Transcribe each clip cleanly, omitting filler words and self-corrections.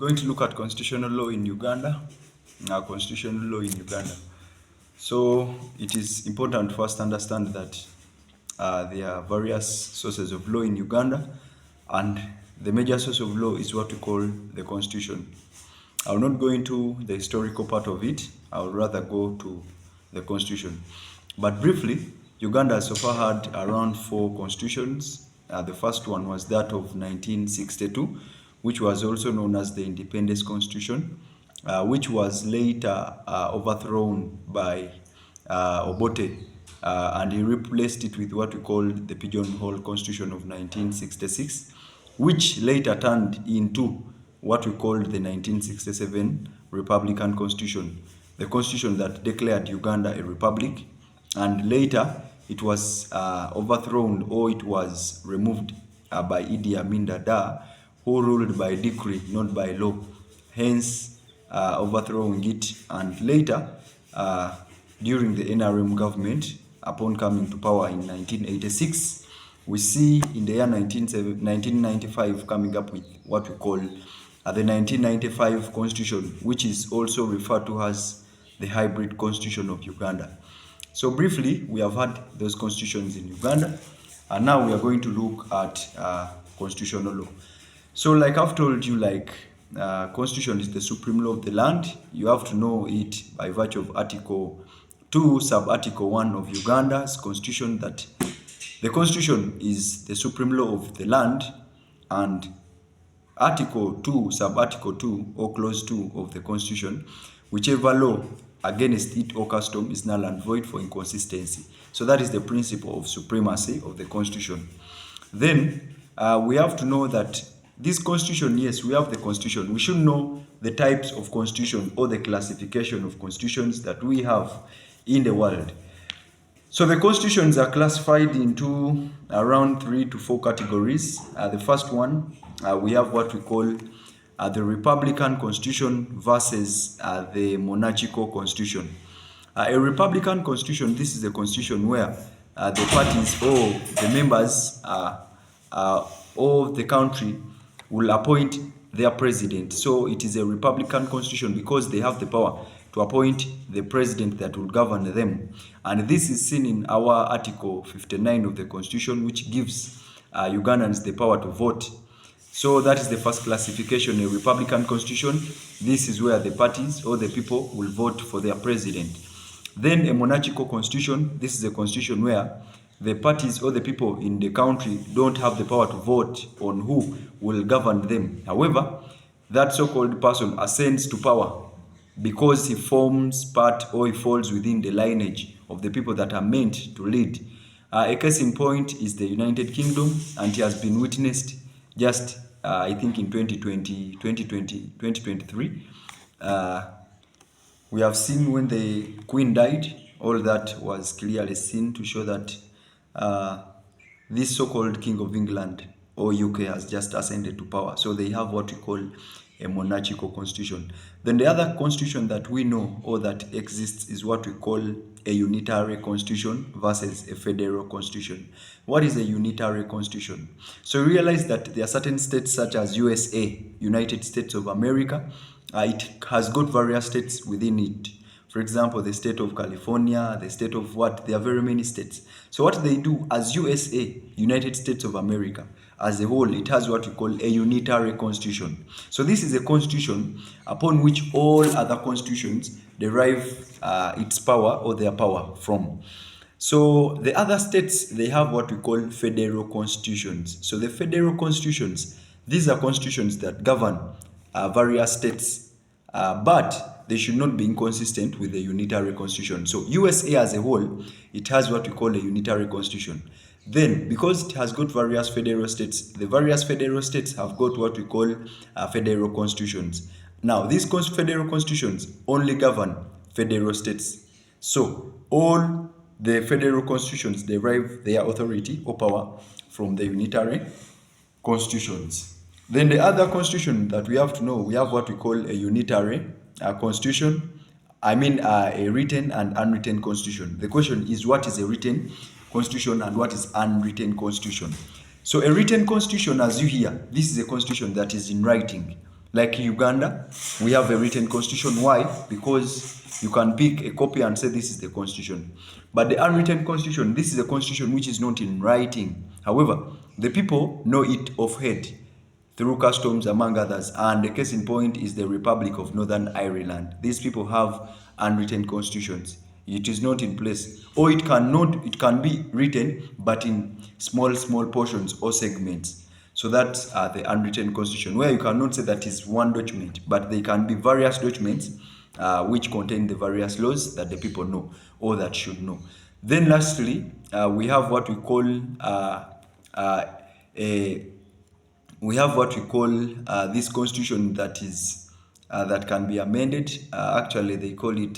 going to look at constitutional law in Uganda. Constitutional law in Uganda. So it is important for us to understand that there are various sources of law in Uganda, and the major source of law is what we call the constitution. I will not go into the historical part of it. I will rather go to the constitution. But briefly, Uganda has so far had around 4 constitutions. The first one was that of 1962, which was also known as the Independence Constitution, which was later overthrown by Obote, and he replaced it with what we call the Pigeonhole Constitution of 1966, which later turned into what we called the 1967 Republican Constitution, the constitution that declared Uganda a republic, and later it was overthrown, or it was removed by Idi Amin Dada, who ruled by decree, not by law, hence overthrowing it. And later, during the NRM government, upon coming to power in 1986, we see in the year 1995 coming up with what we call the 1995 Constitution, which is also referred to as the hybrid constitution of Uganda. So briefly, we have had those constitutions in Uganda, and now we are going to look at constitutional law. So like I've told you, constitution is the supreme law of the land. You have to know it by virtue of Article 2, Sub-Article 1 of Uganda's constitution, that the constitution is the supreme law of the land, and Article 2, Sub-Article 2, or Clause 2 of the constitution, whichever law against it or custom is null and void for inconsistency. So that is the principle of supremacy of the constitution. Then we have to know that this constitution, yes, we have the constitution. We should know the types of constitution, or the classification of constitutions that we have in the world. So the constitutions are classified into around 3 to 4 categories. The first one, we have what we call the Republican Constitution versus the Monarchical Constitution. A Republican Constitution, this is a constitution where the parties or the members of the country will appoint their president. So it is a Republican Constitution because they have the power to appoint the president that will govern them. And this is seen in our Article 59 of the Constitution, which gives Ugandans the power to vote. So that is the first classification, a Republican Constitution. This is where the parties or the people will vote for their president. Then a Monarchical Constitution. This is a constitution where the parties or the people in the country don't have the power to vote on who will govern them. However, that so-called person ascends to power because he forms part, or he falls within the lineage of the people that are meant to lead. A case in point is the United Kingdom, and it has been witnessed just I think in 2023. We have seen when the Queen died, all that was clearly seen to show that this so-called King of England or UK has just ascended to power. So they have what we call a monarchical constitution. Then the other constitution that we know, or that exists, is what we call a unitary constitution versus a federal constitution. What is a unitary constitution? So realize that there are certain states such as USA, United States of America. It has got various states within it. For example, the state of California, the state of what? There are very many states. So what they do as USA, United States of America, as a whole, it has what we call a unitary constitution. So this is a constitution upon which all other constitutions derive its power, or their power, from. So the other states, they have what we call federal constitutions. So the federal constitutions, these are constitutions that govern various states, but they should not be inconsistent with the unitary constitution. So USA as a whole, it has what we call a unitary constitution. Then, because it has got various federal states, the various federal states have got what we call federal constitutions. Now, these federal constitutions only govern federal states. So, all the federal constitutions derive their authority or power from the unitary constitutions. Then the other constitution that we have to know, we have what we call a unitary constitution. I mean a written and unwritten constitution. The question is, what is a written constitution and what is unwritten constitution? So a written constitution, as you hear, this is a constitution that is in writing. Like Uganda, we have a written constitution. Why? Because you can pick a copy and say this is the constitution. But the unwritten constitution, this is a constitution which is not in writing. However, the people know it of head through customs, among others. And the case in point is the Republic of Northern Ireland. These people have unwritten constitutions. It is not in place, or it can be written, but in small portions or segments. So that's the unwritten constitution, where you cannot say that is one document, but they can be various documents which contain the various laws that the people know or that should know. Then lastly, we have what we call a this constitution that can be amended. Actually, they call it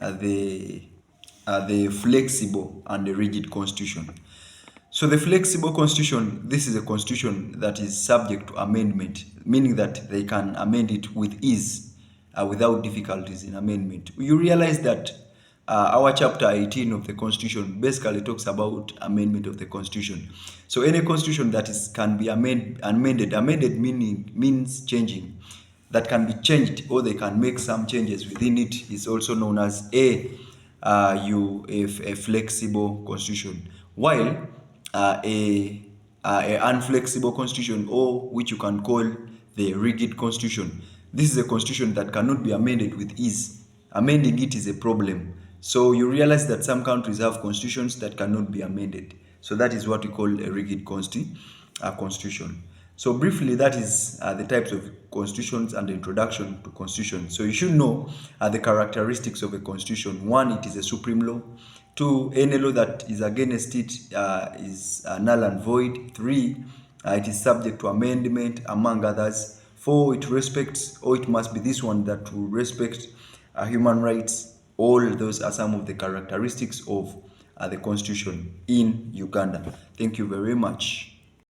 the flexible and the rigid constitution. So the flexible constitution, this is a constitution that is subject to amendment, meaning that they can amend it with ease, without difficulties in amendment. You realize that our chapter 18 of the constitution basically talks about amendment of the constitution. So any constitution that can be amended means changing, that can be changed, or they can make some changes within it, is also known as a flexible constitution. While a unflexible constitution, or which you can call the rigid constitution, this is a constitution that cannot be amended with ease. Amending it is a problem. So you realize that some countries have constitutions that cannot be amended. So that is what we call a rigid constitution. So briefly, that is the types of constitutions and the introduction to constitution. So you should know the characteristics of a constitution. One, it is a supreme law. Two, any law that is against it is null and void. Three, it is subject to amendment, among others. Four, it respects, or it must be this one that will respect human rights. All those are some of the characteristics of the constitution in Uganda. Thank you very much.